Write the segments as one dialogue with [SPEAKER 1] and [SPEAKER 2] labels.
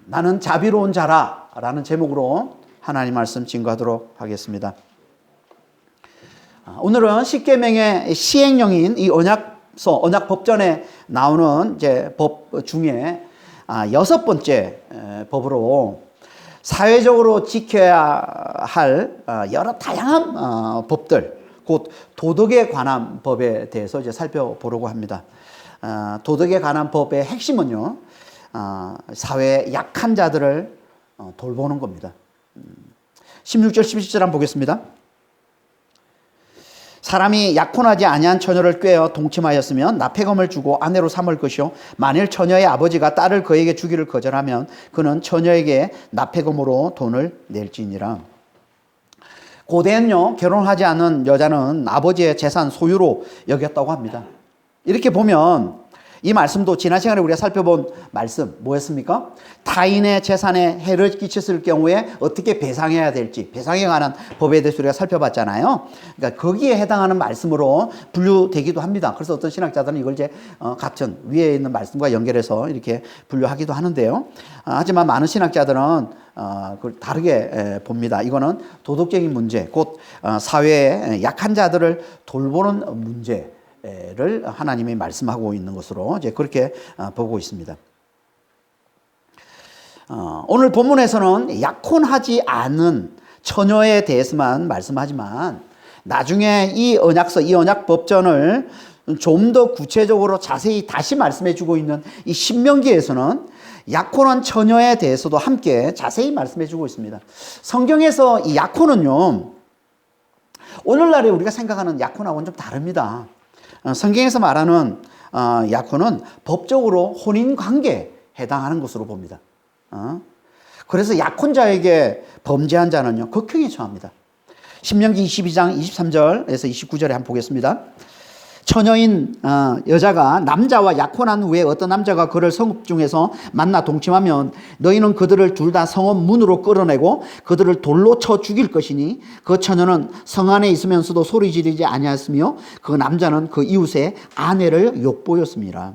[SPEAKER 1] 나는 자비로운 자라 라는 제목으로 하나님 말씀 증거하도록 하겠습니다. 오늘은 십계명의 시행령인 이 언약서, 언약법전에 나오는 이제 법 중에 6번째 법으로 사회적으로 지켜야 할 여러 다양한 법들, 곧 도덕에 관한 법에 대해서 이제 살펴보려고 합니다. 도덕에 관한 법의 핵심은요, 사회의 약한 자들을 돌보는 겁니다. 16절, 17절 한번 보겠습니다. 사람이 약혼하지 아니한 처녀를 꾀어 동침하였으면 납폐금을 주고 아내로 삼을 것이요, 만일 처녀의 아버지가 딸을 그에게 주기를 거절하면 그는 처녀에게 납폐금으로 돈을 낼지니라. 고대는요, 결혼하지 않은 여자는 아버지의 재산 소유로 여겼다고 합니다. 이렇게 보면 이 말씀도 지난 시간에 우리가 살펴본 말씀 뭐였습니까? 타인의 재산에 해를 끼쳤을 경우에 어떻게 배상해야 될지, 배상에 관한 법에 대해서 우리가 살펴봤잖아요. 그러니까 거기에 해당하는 말씀으로 분류되기도 합니다. 그래서 어떤 신학자들은 이걸 이제 같은 위에 있는 말씀과 연결해서 이렇게 분류하기도 하는데요. 하지만 많은 신학자들은 그걸 다르게 봅니다. 이거는 도덕적인 문제, 곧 사회의 약한 자들을 돌보는 문제 를 하나님이 말씀하고 있는 것으로 이제 그렇게 보고 있습니다. 오늘 본문에서는 약혼하지 않은 처녀에 대해서만 말씀하지만 나중에 이 언약서, 이 언약법전을 좀 더 구체적으로 자세히 다시 말씀해 주고 있는 이 신명기에서는 약혼한 처녀에 대해서도 함께 자세히 말씀해 주고 있습니다. 성경에서 이 약혼은요, 오늘날에 우리가 생각하는 약혼하고는 좀 다릅니다. 성경에서 말하는 약혼은 법적으로 혼인관계에 해당하는 것으로 봅니다. 그래서 약혼자에게 범죄한 자는요, 극형에 처합니다. 신명기 22장 23절에서 29절에 한번 보겠습니다. 처녀인 여자가 남자와 약혼한 후에 어떤 남자가 그를 성읍 중에서 만나 동침하면 너희는 그들을 둘 다 성읍 문으로 끌어내고 그들을 돌로 쳐 죽일 것이니 그 처녀는 성 안에 있으면서도 소리 지르지 아니하였으며 그 남자는 그 이웃의 아내를 욕보였습니다.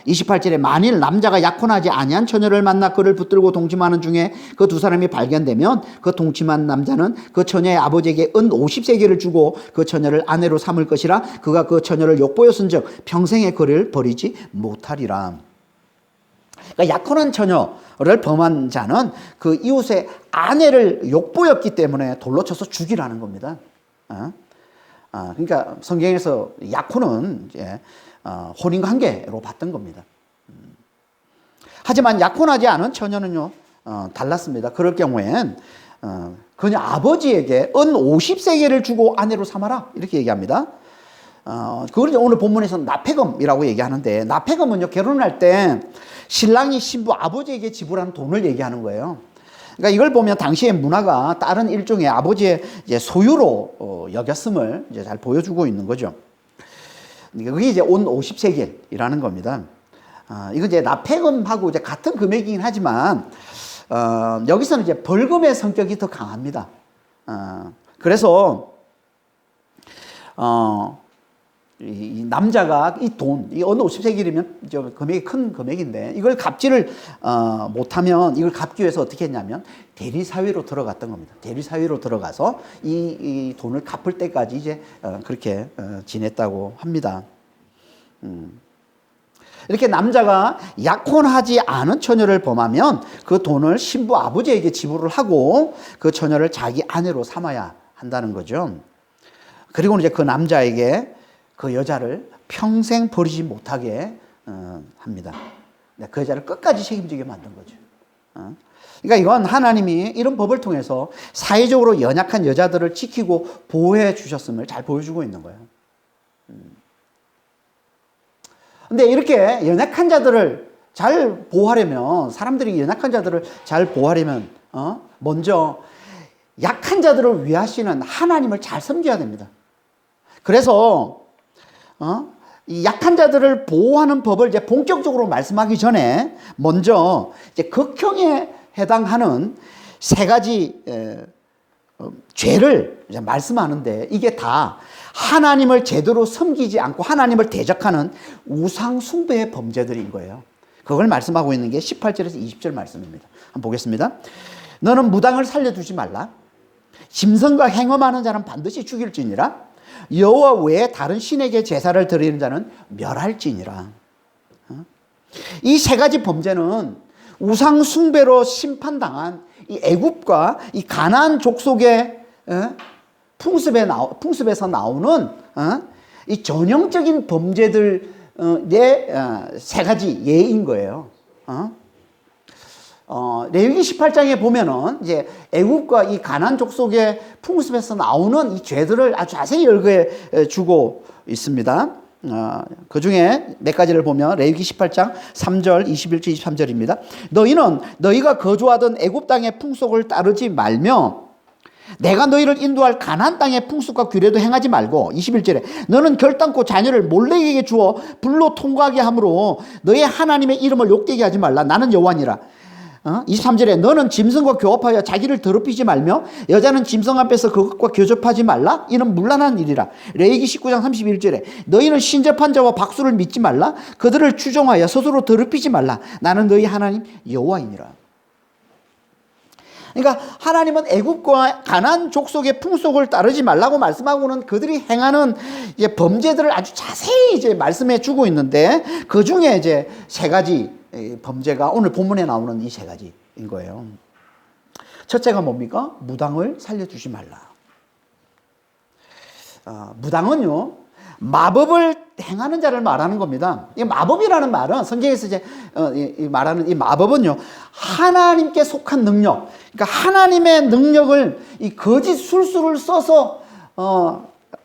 [SPEAKER 1] 28절에 만일 남자가 약혼하지 아니한 처녀를 만나 그를 붙들고 동침하는 중에 그 두 사람이 발견되면 그 동침한 남자는 그 처녀의 아버지에게 은 50세겔을 주고 그 처녀를 아내로 삼을 것이라. 그가 그 처녀를 욕보였은즉 평생의 그를 버리지 못하리라. 그러니까 약혼한 처녀를 범한 자는 그 이웃의 아내를 욕보였기 때문에 돌로 쳐서 죽이라는 겁니다. 그러니까 성경에서 약혼은 이제 혼인관계로 봤던 겁니다. 하지만 약혼하지 않은 처녀는요, 달랐습니다. 그럴 경우엔 그녀 아버지에게 은 50세겔을 주고 아내로 삼아라 이렇게 얘기합니다. 그걸 오늘 본문에서는 납폐금이라고 얘기하는데, 납폐금은요, 결혼할 때 신랑이 신부 아버지에게 지불하는 돈을 얘기하는 거예요. 그러니까 이걸 보면 당시의 문화가 다른 일종의 아버지의 이제 소유로 여겼음을 이제 잘 보여주고 있는 거죠. 그게 이제 온 50세겔이라는 겁니다. 이건 이제 납폐금하고 이제 같은 금액이긴 하지만, 여기서는 이제 벌금의 성격이 더 강합니다. 그래서, 이 남자가 이 돈, 이 어느 50세겔이면 금액이 큰 금액인데, 이걸 갚지를 못하면 이걸 갚기 위해서 어떻게 했냐면 대리사회로 들어갔던 겁니다. 대리사회로 들어가서 이 돈을 갚을 때까지 이제 그렇게 지냈다고 합니다. 이렇게 남자가 약혼하지 않은 처녀를 범하면 그 돈을 신부 아버지에게 지불을 하고 그 처녀를 자기 아내로 삼아야 한다는 거죠. 그리고 이제 그 남자에게 그 여자를 평생 버리지 못하게 합니다. 그 여자를 끝까지 책임지게 만든 거죠. 그러니까 이건 하나님이 이런 법을 통해서 사회적으로 연약한 여자들을 지키고 보호해 주셨음을 잘 보여주고 있는 거예요. 근데 이렇게 연약한 자들을 잘 보호하려면, 사람들이 연약한 자들을 잘 보호하려면 먼저 약한 자들을 위하시는 하나님을 잘 섬겨야 됩니다. 그래서 이 약한 자들을 보호하는 법을 이제 본격적으로 말씀하기 전에 먼저 이제 극형에 해당하는 세 가지 죄를 이제 말씀하는데, 이게 다 하나님을 제대로 섬기지 않고 하나님을 대적하는 우상 숭배의 범죄들인 거예요. 그걸 말씀하고 있는 게 18절에서 20절 말씀입니다. 한번 보겠습니다. 너는 무당을 살려두지 말라. 짐승과 행음하는 자는 반드시 죽일지니라. 여호와 외에 다른 신에게 제사를 드리는 자는 멸할지니라. 이 세 가지 범죄는 우상 숭배로 심판당한 이 애굽과 이 가나안 족속의 풍습에서 나오는 이 전형적인 범죄들의 세 가지 예인 거예요. 레위기 18장에 보면은 이제 애굽과 이 가나안 족속의 풍습에서 나오는 이 죄들을 아주 자세히 열거해 주고 있습니다. 그 중에 몇 가지를 보면 레위기 18장 3절, 21절, 23절입니다. 너희는 너희가 거주하던 애굽 땅의 풍속을 따르지 말며 내가 너희를 인도할 가나안 땅의 풍습과 규례도 행하지 말고 21절에 너는 결단코 자녀를 몰렉에게 주어 불로 통과하게 함으로 너희 하나님의 이름을 욕되게 하지 말라. 나는 여호와니라. 23절에 너는 짐승과 교합하여 자기를 더럽히지 말며 여자는 짐승 앞에서 그것과 교접하지 말라. 이는 문란한 일이라. 레위기 19장 31절에 너희는 신접한 자와 박수를 믿지 말라. 그들을 추종하여 스스로 더럽히지 말라. 나는 너희 하나님 여호와이니라. 그러니까 하나님은 애굽과 가나안 족속의 풍속을 따르지 말라고 말씀하고는 그들이 행하는 이제 범죄들을 아주 자세히 이제 말씀해 주고 있는데 그 중에 이제 세 가지 범죄가 오늘 본문에 나오는 이 세 가지인 거예요. 첫째가 뭡니까? 무당을 살려주지 말라. 무당은요, 마법을 행하는 자를 말하는 겁니다. 이 마법이라는 말은 성경에서 이제 말하는 이 마법은요, 하나님께 속한 능력, 그러니까 하나님의 능력을 이 거짓 술수를 써서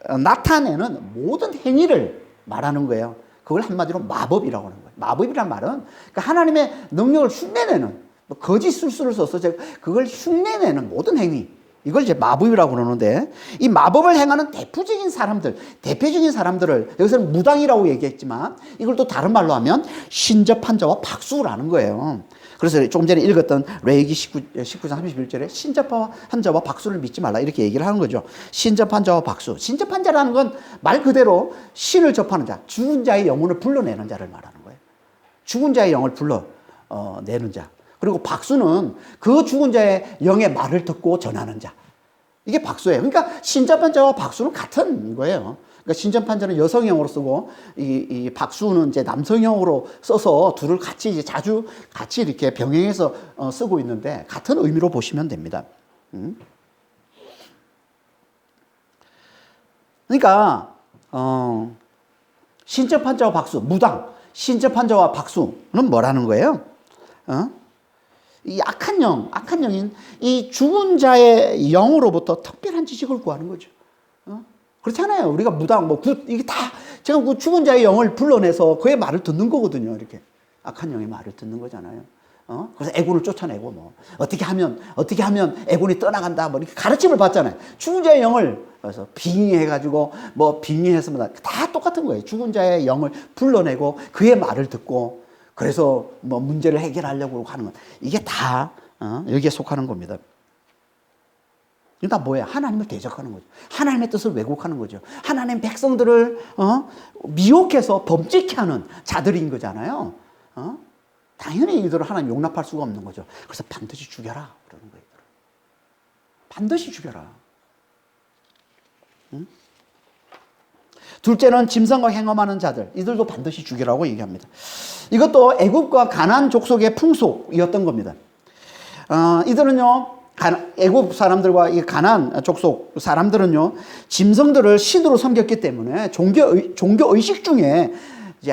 [SPEAKER 1] 나타내는 모든 행위를 말하는 거예요. 그걸 한마디로 마법이라고 하는 거예요. 마법이란 말은 그러니까 하나님의 능력을 흉내내는, 거짓 술수를 써서 그걸 흉내내는 모든 행위, 이걸 이제 마법이라고 그러는데, 이 마법을 행하는 대표적인 사람들을 여기서는 무당이라고 얘기했지만 이걸 또 다른 말로 하면 신접한 자와 박수라는 거예요. 그래서 조금 전에 읽었던 레위기 19장 31절에 신접한 자와 박수를 믿지 말라 이렇게 얘기를 하는 거죠. 신접한 자와 박수. 신접한 자라는 건 말 그대로 신을 접하는 자, 죽은 자의 영혼을 불러내는 자를 말하는 거예요. 죽은 자의 영을 불러내는 자. 그리고 박수는 그 죽은 자의 영의 말을 듣고 전하는 자. 이게 박수예요. 그러니까 신접한 자와 박수는 같은 거예요. 그러니까 신접한 자는 여성형으로 쓰고 이 박수는 이제 남성형으로 써서 둘을 같이 이제 자주 같이 이렇게 병행해서 쓰고 있는데 같은 의미로 보시면 됩니다. 그러니까 신접한 자와 박수, 무당, 신접한 자와 박수는 뭐라는 거예요? 이 악한 영인 이 죽은 자의 영으로부터 특별한 지식을 구하는 거죠. 그렇잖아요. 우리가 무당, 이게 다 제가 그 죽은 자의 영을 불러내서 그의 말을 듣는 거거든요. 이렇게 악한 영의 말을 듣는 거잖아요. 그래서 애군을 쫓아내고 어떻게 하면 애군이 떠나간다 이렇게 가르침을 받잖아요. 죽은 자의 영을 그래서 빙의해가지고 빙의해서 다 똑같은 거예요. 죽은 자의 영을 불러내고 그의 말을 듣고 그래서 문제를 해결하려고 하는 건 이게 다 여기에 속하는 겁니다. 그러니까 뭐예요? 하나님을 대적하는 거죠. 하나님의 뜻을 왜곡하는 거죠. 하나님 백성들을 미혹해서 범죄케 하는 자들인 거잖아요. 당연히 이들을 하나님 용납할 수가 없는 거죠. 그래서 반드시 죽여라 그러는 거예요. 반드시 죽여라. 둘째는 짐승과 행음하는 자들, 이들도 반드시 죽이라고 얘기합니다. 이것도 애굽과 가나안 족속의 풍속이었던 겁니다. 이들은요, 애굽 사람들과 이 가나안 족속 사람들은요, 짐승들을 신으로 섬겼기 때문에 종교 의식 중에 이제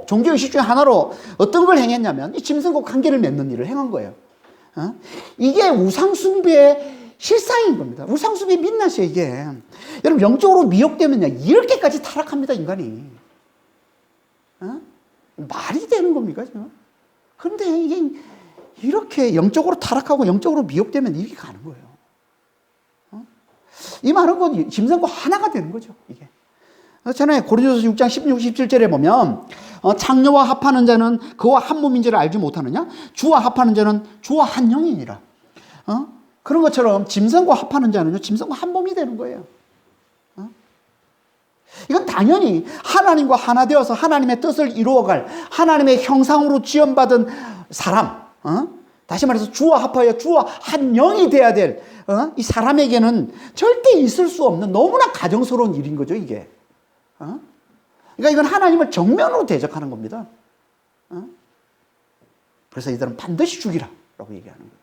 [SPEAKER 1] 종교 의식 중에 하나로 어떤 걸 행했냐면 이 짐승과 관계를 맺는 일을 행한 거예요. 이게 우상숭배의 실상인 겁니다. 우상숭배의 민낯이에요, 이게. 여러분, 영적으로 미혹되면요, 이렇게까지 타락합니다, 인간이. 말이 되는 겁니까, 지금? 그런데 이게 이렇게 영적으로 타락하고 영적으로 미혹되면 이렇게 가는 거예요. 이 말은 그 짐승과 하나가 되는 거죠, 이게. 그렇잖아요. 고린도서 6장 16, 17절에 보면 창녀와 합하는 자는 그와 한 몸인 줄 알지 못하느냐? 주와 합하는 자는 주와 한 영이니라. 그런 것처럼 짐승과 합하는 자는요, 짐승과 한 몸이 되는 거예요. 이건 당연히 하나님과 하나 되어서 하나님의 뜻을 이루어갈 하나님의 형상으로 지음받은 사람, 다시 말해서 주와 합하여 주와 한 영이 돼야 될 이 사람에게는 절대 있을 수 없는 너무나 가정스러운 일인 거죠, 이게. 그러니까 이건 하나님을 정면으로 대적하는 겁니다. 그래서 이들은 반드시 죽이라라고 얘기하는 거예요.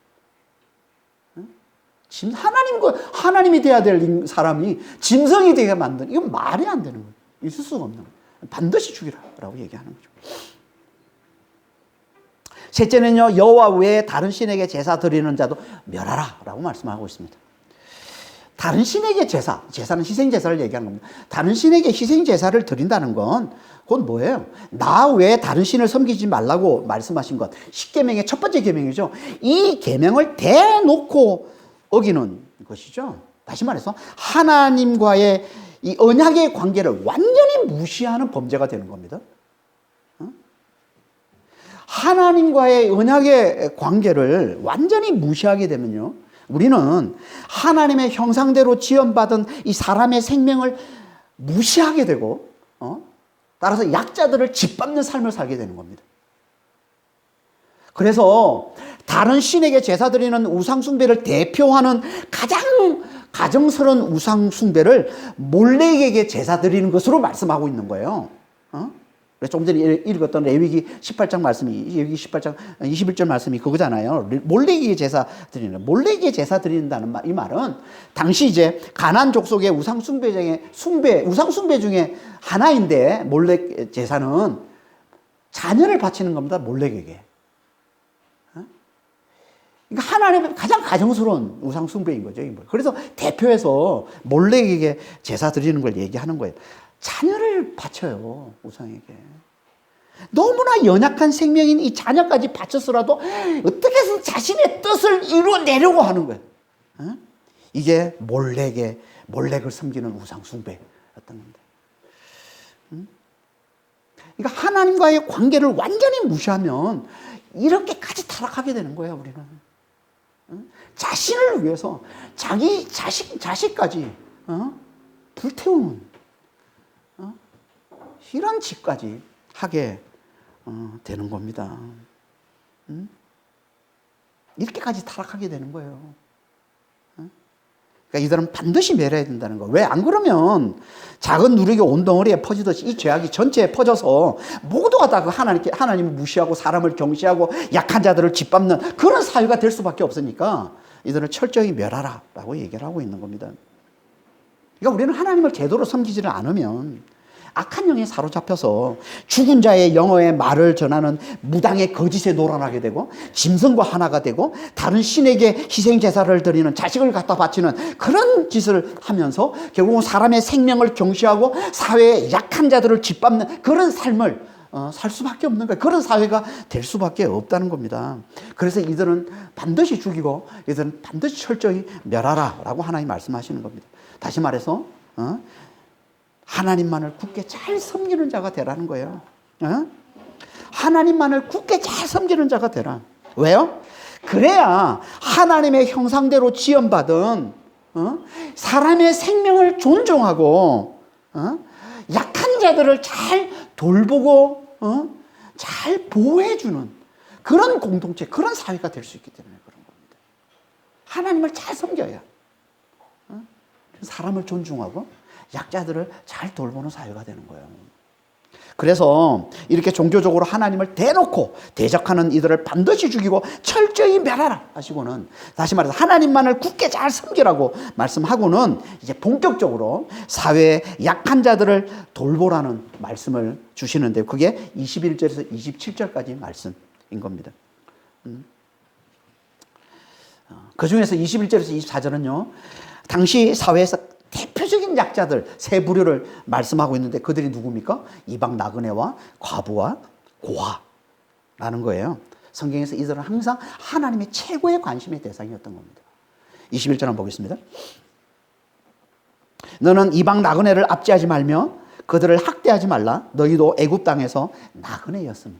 [SPEAKER 1] 하나님이 돼야 될 사람이 짐승이 되게 만든, 이건 말이 안 되는 거예요. 있을 수가 없는 거예요. 반드시 죽이라라고 얘기하는 거죠. 셋째는요, 여호와 외에 다른 신에게 제사 드리는 자도 멸하라라고 말씀하고 있습니다. 다른 신에게 제사는 희생제사를 얘기하는 겁니다. 다른 신에게 희생제사를 드린다는 건 그건 뭐예요? 나 외에 다른 신을 섬기지 말라고 말씀하신 것, 십계명의 첫 번째 계명이죠. 이 계명을 대놓고 어기는 것이죠. 다시 말해서 하나님과의 이 언약의 관계를 완전히 무시하는 범죄가 되는 겁니다. 하나님과의 언약의 관계를 완전히 무시하게 되면요, 우리는 하나님의 형상대로 지음받은 이 사람의 생명을 무시하게 되고, 따라서 약자들을 짓밟는 삶을 살게 되는 겁니다. 그래서 다른 신에게 제사 드리는 우상숭배를 대표하는 가장 가정스러운 우상숭배를 몰렉에게 제사 드리는 것으로 말씀하고 있는 거예요. 조금 전에 읽었던 레위기 18장 말씀이, 레위기 18장 21절 말씀이 그거잖아요. 몰렉에게 제사 드리는, 몰렉에게 제사 드린다는 이 말은 당시 이제 가나안 족속의 우상숭배 중에 하나인데, 몰렉 제사는 자녀를 바치는 겁니다. 몰렉에게. 그러니까 하나님의 가장 가정스러운 우상숭배인 거죠. 그래서 대표해서 몰렉에게 제사 드리는 걸 얘기하는 거예요. 자녀를 바쳐요, 우상에게. 너무나 연약한 생명인 이 자녀까지 바쳤으라도 어떻게 해서 자신의 뜻을 이루어내려고 하는 거예요. 이게 몰렉을 섬기는 우상숭배였던 겁니다. 그러니까 하나님과의 관계를 완전히 무시하면 이렇게까지 타락하게 되는 거예요, 우리는. 자신을 위해서 자기 자식까지 불태우는 이런 짓까지 하게 되는 겁니다. 이렇게까지 타락하게 되는 거예요. 그러니까 이들은 반드시 멸해야 된다는 거. 왜 안 그러면 작은 누룩이 온 덩어리에 퍼지듯이 이 죄악이 전체에 퍼져서 모두가 다 하나님을 무시하고 사람을 경시하고 약한 자들을 짓밟는 그런 사회가 될 수밖에 없으니까 이들을 철저히 멸하라라고 얘기를 하고 있는 겁니다. 그러니까 우리는 하나님을 제대로 섬기지를 않으면 악한 영에 사로잡혀서 죽은 자의 영어의 말을 전하는 무당의 거짓에 놀아나게 되고, 짐승과 하나가 되고, 다른 신에게 희생제사를 드리는, 자식을 갖다 바치는 그런 짓을 하면서 결국은 사람의 생명을 경시하고 사회의 약한 자들을 짓밟는 그런 삶을 살 수밖에 없는 거예요. 그런 사회가 될 수밖에 없다는 겁니다. 그래서 이들은 반드시 죽이고 이들은 반드시 철저히 멸하라라고 하나님 말씀하시는 겁니다. 다시 말해서 하나님만을 굳게 잘 섬기는 자가 되라는 거예요. 하나님만을 굳게 잘 섬기는 자가 되라. 왜요? 그래야 하나님의 형상대로 지음받은 사람의 생명을 존중하고 약한 자들을 잘 돌보고 잘 보호해주는 그런 공동체, 그런 사회가 될 수 있기 때문에 그런 겁니다. 하나님을 잘 섬겨야 사람을 존중하고 약자들을 잘 돌보는 사회가 되는 거예요. 그래서 이렇게 종교적으로 하나님을 대놓고 대적하는 이들을 반드시 죽이고 철저히 멸하라 하시고는, 다시 말해서 하나님만을 굳게 잘 섬기라고 말씀하고는 이제 본격적으로 사회의 약한 자들을 돌보라는 말씀을 주시는데, 그게 21절에서 27절까지 말씀인 겁니다. 그 중에서 21절에서 24절은요, 당시 사회에서 대표적인 약자들 세 부류를 말씀하고 있는데, 그들이 누굽니까? 이방 나그네와 과부와 고아라는 거예요. 성경에서 이들은 항상 하나님의 최고의 관심의 대상이었던 겁니다. 21절 한번 보겠습니다. 너는 이방 나그네를 압제하지 말며 그들을 학대하지 말라. 너희도 애굽 땅에서 나그네였음이라.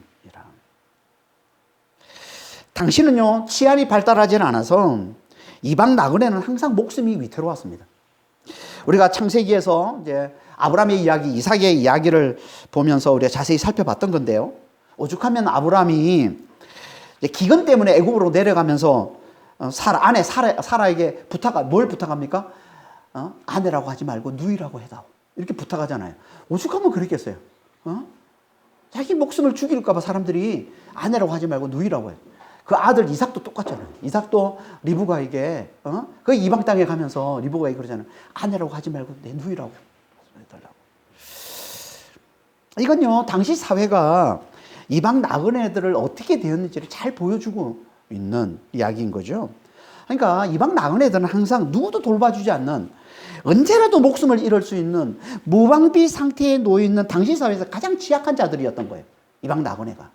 [SPEAKER 1] 당시는요, 치안이 발달하지는 않아서 이방 나그네는 항상 목숨이 위태로웠습니다. 우리가 창세기에서 이제 아브라함의 이야기, 이삭의 이야기를 보면서 우리가 자세히 살펴봤던 건데요. 오죽하면 아브라함이 기근 때문에 애굽으로 내려가면서 아내 사라에게 뭘 부탁합니까? 아내라고 하지 말고 누이라고 해다오. 이렇게 부탁하잖아요. 오죽하면 그랬겠어요. 자기 목숨을 죽일까 봐 사람들이 아내라고 하지 말고 누이라고 해요. 그 아들 이삭도 똑같잖아요. 이삭도 리브가에게 그 이방 땅에 가면서 리브가에게 그러잖아요. 아내라고 하지 말고 내 누이라고 해달라고. 이건요, 당시 사회가 이방 나그네들을 어떻게 되었는지를 잘 보여주고 있는 이야기인 거죠. 그러니까 이방 나그네들은 항상 누구도 돌봐주지 않는, 언제라도 목숨을 잃을 수 있는 무방비 상태에 놓여 있는 당시 사회에서 가장 취약한 자들이었던 거예요. 이방 나그네가.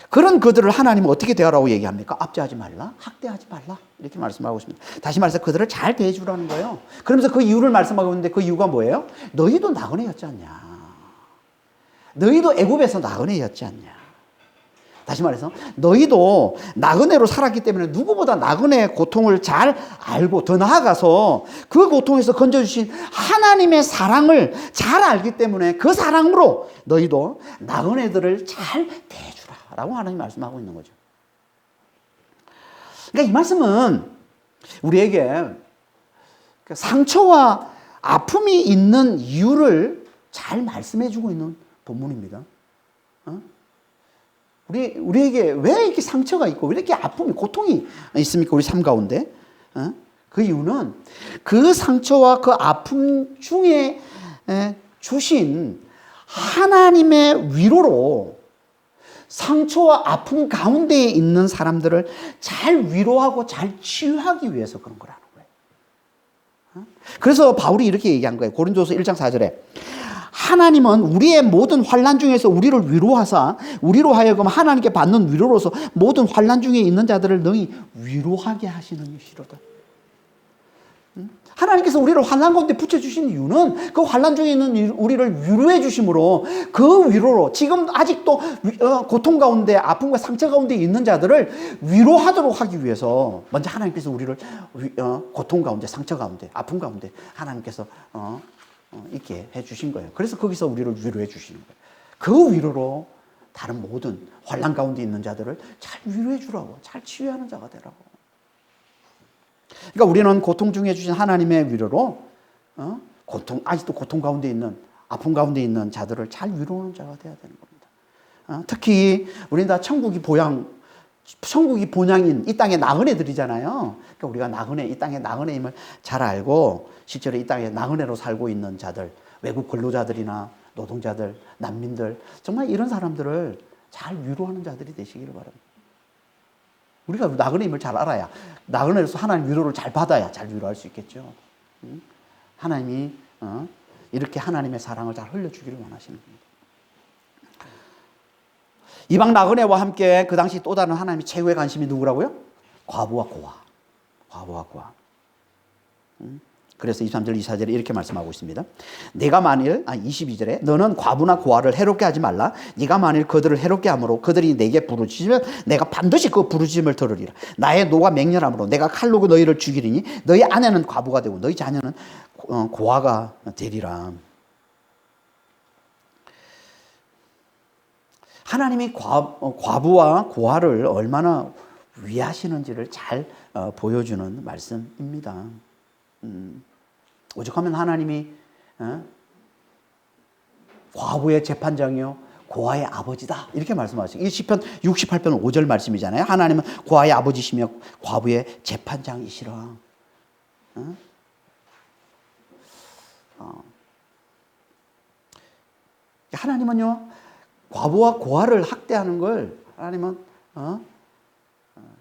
[SPEAKER 1] 그런 그들을 하나님은 어떻게 대하라고 얘기합니까? 압제하지 말라, 학대하지 말라, 이렇게 말씀하고 있습니다. 다시 말해서 그들을 잘 대해주라는 거예요. 그러면서 그 이유를 말씀하고 있는데, 그 이유가 뭐예요? 너희도 나그네였지 않냐? 너희도 애굽에서 나그네였지 않냐? 다시 말해서 너희도 나그네로 살았기 때문에 누구보다 나그네의 고통을 잘 알고, 더 나아가서 그 고통에서 건져주신 하나님의 사랑을 잘 알기 때문에 그 사랑으로 너희도 나그네들을 잘 대해주라 라고 하나님이 말씀하고 있는 거죠. 그러니까 이 말씀은 우리에게 상처와 아픔이 있는 이유를 잘 말씀해 주고 있는 본문입니다. 우리에게 왜 이렇게 상처가 있고 왜 이렇게 아픔이, 고통이 있습니까? 우리 삶 가운데. 그 이유는 그 상처와 그 아픔 중에 주신 하나님의 위로로 상처와 아픔 가운데에 있는 사람들을 잘 위로하고 잘 치유하기 위해서 그런 거라는 거예요. 그래서 바울이 이렇게 얘기한 거예요. 고린도서 1장 4절에 하나님은 우리의 모든 환난 중에서 우리를 위로하사 우리로 하여금 하나님께 받는 위로로서 모든 환난 중에 있는 자들을 능히 위로하게 하시는 이시로다. 하나님께서 우리를 환난 가운데 붙여주신 이유는 그 환난 중에 있는 우리를 위로해 주심으로, 그 위로로 지금 아직도 고통 가운데, 아픔과 상처 가운데 있는 자들을 위로하도록 하기 위해서 먼저 하나님께서 우리를 고통 가운데, 상처 가운데, 아픔 가운데 하나님께서 있게 해주신 거예요. 그래서 거기서 우리를 위로해 주시는 거예요. 그 위로로 다른 모든 환난 가운데 있는 자들을 잘 위로해 주라고, 잘 치유하는 자가 되라고. 그러니까 우리는 고통 중에 주신 하나님의 위로로 아직도 고통 가운데 있는, 아픔 가운데 있는 자들을 잘 위로하는 자가 되어야 되는 겁니다. 특히 우리는 다 천국이 본향인 이 땅의 나그네들이잖아요. 그러니까 우리가 이 땅의 나그네임을 잘 알고 실제로 이 땅에 나그네로 살고 있는 자들, 외국 근로자들이나 노동자들, 난민들, 정말 이런 사람들을 잘 위로하는 자들이 되시기를 바랍니다. 우리가 나그네임을 잘 알아야, 나그네로서 하나님 위로를 잘 받아야 잘 위로할 수 있겠죠. 하나님이 이렇게 하나님의 사랑을 잘 흘려주기를 원하시는 겁니다. 이방 나그네와 함께 그 당시 또 다른 하나님의 최고의 관심이 누구라고요? 과부와 고아. 과부와 고아. 그래서 23절 24절에 이렇게 말씀하고 있습니다. 내가 만일 22절에 너는 과부나 고아를 해롭게 하지 말라. 네가 만일 그들을 해롭게 함으로 그들이 내게 부르짖으면 내가 반드시 그 부르짖음을 들으리라. 나의 노가 맹렬함으로 내가 칼로 너희를 죽이리니 너희 아내는 과부가 되고 너희 자녀는 고아가 되리라. 하나님이 과부와 고아를 얼마나 위하시는지를 잘 보여주는 말씀입니다. 오죽하면 하나님이 과부의 재판장이요 고아의 아버지다 이렇게 말씀하시죠. 이 시편 68편 5절 말씀이잖아요. 하나님은 고아의 아버지시며 과부의 재판장이시라. 하나님은요 과부와 고아를 학대하는 걸 하나님은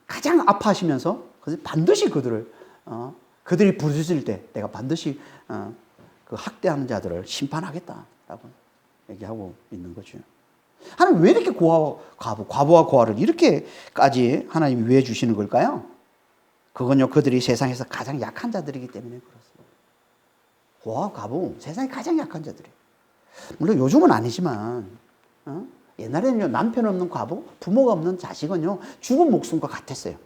[SPEAKER 1] 가장 아파하시면서 반드시 그들이 부르짖을 때 내가 반드시 그 학대하는 자들을 심판하겠다라고 얘기하고 있는 거죠. 하나님 왜 이렇게 과부와 고아를 이렇게까지 하나님이 왜 주시는 걸까요? 그건요 그들이 세상에서 가장 약한 자들이기 때문에 그렇습니다. 고아, 과부 세상에 가장 약한 자들이에요. 물론 요즘은 아니지만 옛날에는요 남편 없는 과부, 부모가 없는 자식은요 죽은 목숨과 같았어요.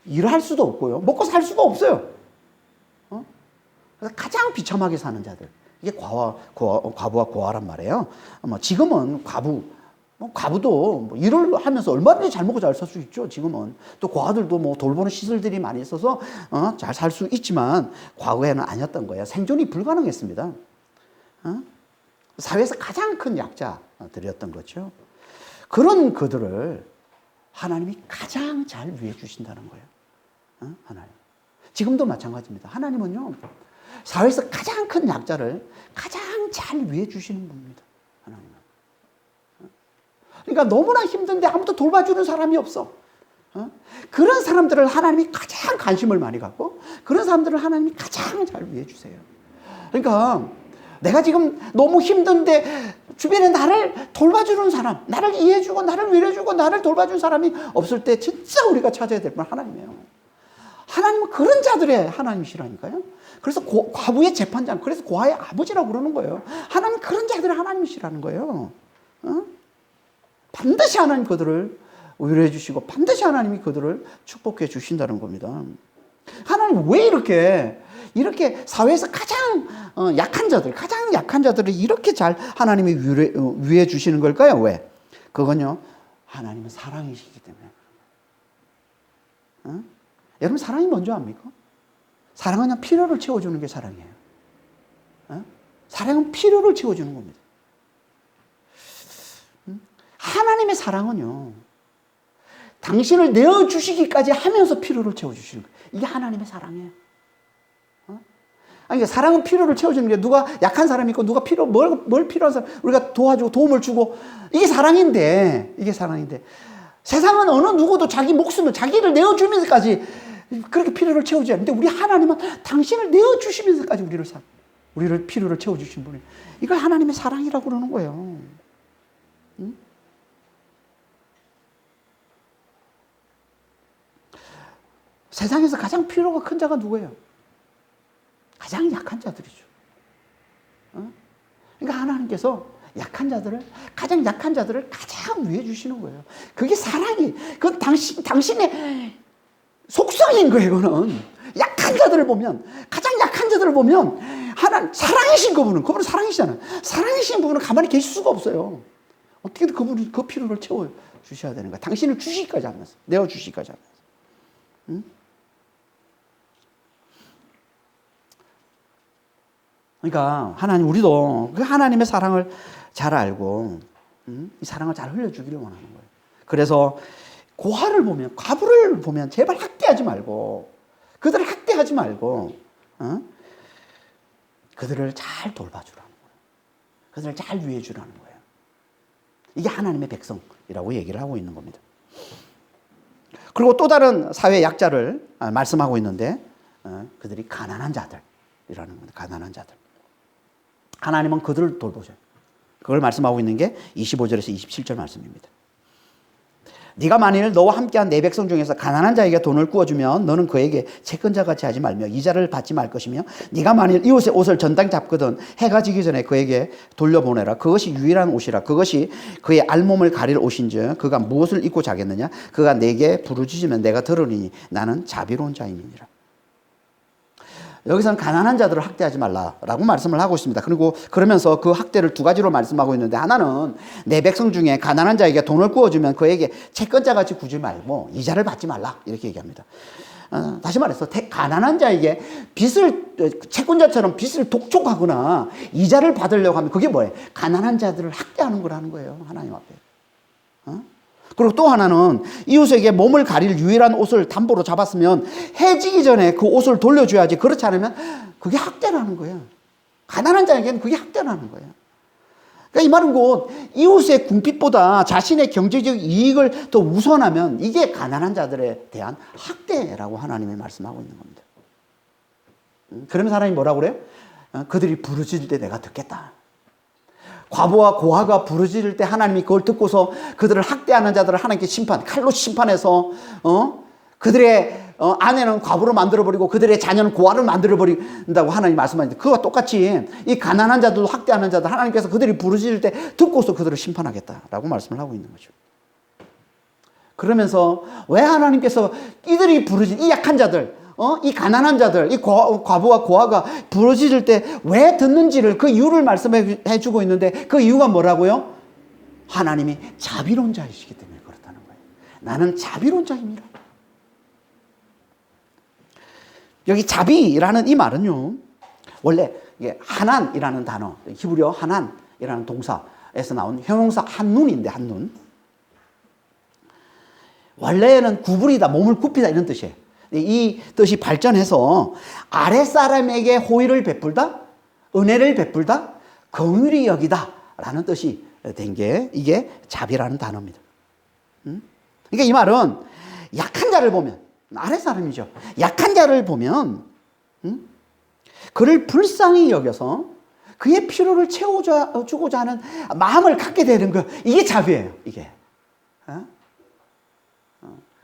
[SPEAKER 1] 일할 수도 없고요 먹고 살 수도 없어요. 그래서 가장 비참하게 사는 자들. 이게 과부와 고아란 말이에요. 지금은 과부도 일을 하면서 얼마든지 잘 먹고 잘 살 수 있죠. 지금은 또 고아들도 돌보는 시설들이 많이 있어서 잘 살 수 있지만 과거에는 아니었던 거예요. 생존이 불가능했습니다. 사회에서 가장 큰 약자들이었던 거죠. 그런 그들을 하나님이 가장 잘 위해 주신다는 거예요. 하나님. 지금도 마찬가지입니다. 하나님은요, 사회에서 가장 큰 약자를 가장 잘 위해 주시는 분입니다. 하나님은. 그러니까 너무나 힘든데 아무도 돌봐주는 사람이 없어. 그런 사람들을 하나님이 가장 관심을 많이 갖고 그런 사람들을 하나님이 가장 잘 위해 주세요. 그러니까 내가 지금 너무 힘든데 주변에 나를 돌봐주는 사람, 나를 이해해주고 나를 위로해주고 나를 돌봐주는 사람이 없을 때 진짜 우리가 찾아야 될 건 하나님이에요. 하나님은 그런 자들의 하나님이시라니까요. 그래서 과부의 재판장, 그래서 고아의 아버지라고 그러는 거예요. 하나님 그런 자들의 하나님이시라는 거예요. 반드시 하나님 그들을 위로해 주시고 반드시 하나님이 그들을 축복해 주신다는 겁니다. 하나님 왜 이렇게 사회에서 가장 약한 자들을 이렇게 잘 하나님이 위해 주시는 걸까요? 왜? 그건요, 하나님은 사랑이시기 때문에. 여러분, 사랑이 뭔지 압니까? 사랑은 그냥 필요를 채워주는 게 사랑이에요. 사랑은 필요를 채워주는 겁니다. 하나님의 사랑은요, 당신을 내어주시기까지 하면서 필요를 채워주시는 거예요. 이게 하나님의 사랑이에요. 그러니까 사랑은 필요를 채워주는 게, 누가 약한 사람이 있고 누가 뭘 필요한 사람 우리가 도와주고 도움을 주고, 이게 사랑인데 세상은 어느 누구도 자기 목숨을 자기를 내어주면서까지 그렇게 필요를 채우지 않는데, 우리 하나님은 당신을 내어주시면서까지 우리를 필요를 채워주신 분이에요. 이걸 하나님의 사랑이라고 그러는 거예요. 세상에서 가장 필요가 큰 자가 누구예요? 가장 약한 자들이죠. 그러니까 하나님께서 가장 약한 자들을 가장 위해 주시는 거예요. 그게 사랑이, 그건 당신의 속성인 거예요. 그거는 가장 약한 자들을 보면 하나님 사랑이신 그분은 사랑이시잖아요. 사랑이신 부분은 가만히 계실 수가 없어요. 어떻게든 그분이 그 필요를 채워 주셔야 되는 거예요. 당신을 주시기까지 하면서, 내어 주시기까지 하면서. 그러니까 우리도 그 하나님의 사랑을 잘 알고 이 사랑을 잘 흘려주기를 원하는 거예요. 그래서 과부를 보면 제발 학대하지 말고, 그들을 학대하지 말고, 그들을 잘 돌봐주라는 거예요. 그들을 잘 위해 주라는 거예요. 이게 하나님의 백성이라고 얘기를 하고 있는 겁니다. 그리고 또 다른 사회 약자를 말씀하고 있는데, 그들이 가난한 자들이라는 겁니다. 가난한 자들. 하나님은 그들을 돌보셔요. 그걸 말씀하고 있는 게 25절에서 27절 말씀입니다. 네가 만일 너와 함께한 내 백성 중에서 가난한 자에게 돈을 구워주면 너는 그에게 채권자같이 하지 말며 이자를 받지 말 것이며, 네가 만일 이웃의 옷을 전당 잡거든 해가 지기 전에 그에게 돌려보내라. 그것이 유일한 옷이라. 그것이 그의 알몸을 가릴 옷인즉 그가 무엇을 입고 자겠느냐. 그가 내게 부르짖으면 내가 들으리니 나는 자비로운 자임이니라. 여기서는 가난한 자들을 학대하지 말라라고 말씀을 하고 있습니다. 그리고 그러면서 그 학대를 두 가지로 말씀하고 있는데, 하나는 내 백성 중에 가난한 자에게 돈을 구워주면 그에게 채권자같이 구지 말고 이자를 받지 말라, 이렇게 얘기합니다. 다시 말해서 가난한 자에게 채권자처럼 빚을 독촉하거나 이자를 받으려고 하면 그게 뭐예요? 가난한 자들을 학대하는 거라는 거예요, 하나님 앞에. 그리고 또 하나는 이웃에게 몸을 가릴 유일한 옷을 담보로 잡았으면 해지기 전에 그 옷을 돌려줘야지. 그렇지 않으면 그게 학대라는 거예요. 가난한 자에게는 그게 학대라는 거예요. 그러니까 이 말은 곧 이웃의 궁핍보다 자신의 경제적 이익을 더 우선하면 이게 가난한 자들에 대한 학대라고 하나님이 말씀하고 있는 겁니다. 그러면 하나님이 뭐라고 그래요? 그들이 부르짖을 때 내가 듣겠다. 과부와 고아가 부르짖을 때 하나님이 그걸 듣고서 그들을 학대하는 자들을 하나님께 칼로 심판해서 그들의 아내는 과부로 만들어버리고 그들의 자녀는 고아를 만들어버린다고 하나님이 말씀하시는데, 그와 똑같이 이 가난한 자들도 학대하는 자들 하나님께서 그들이 부르짖을 때 듣고서 그들을 심판하겠다라고 말씀을 하고 있는 거죠. 그러면서 왜 하나님께서 이 약한 자들, 이 가난한 자들, 이 과부와 고아가 부르짖을 때 왜 듣는지를 그 이유를 말씀해 주고 있는데 그 이유가 뭐라고요? 하나님이 자비로운 자이시기 때문에 그렇다는 거예요. 나는 자비로운 자입니다. 여기 자비라는 이 말은요, 원래 이게 하난이라는 단어, 히브리어 하난이라는 동사에서 나온 형용사 한눈인데, 한눈. 원래는 구부리다, 몸을 굽히다 이런 뜻이에요. 이 뜻이 발전해서 아랫사람에게 호의를 베풀다, 은혜를 베풀다, 긍휼히 여기다 라는 뜻이 된 게 이게 자비라는 단어입니다. 그러니까 이 말은 약한 자를 보면, 아랫사람이죠. 약한 자를 보면 그를 불쌍히 여겨서 그의 필요를 채워주고자 하는 마음을 갖게 되는 거, 이게 자비예요. 이게.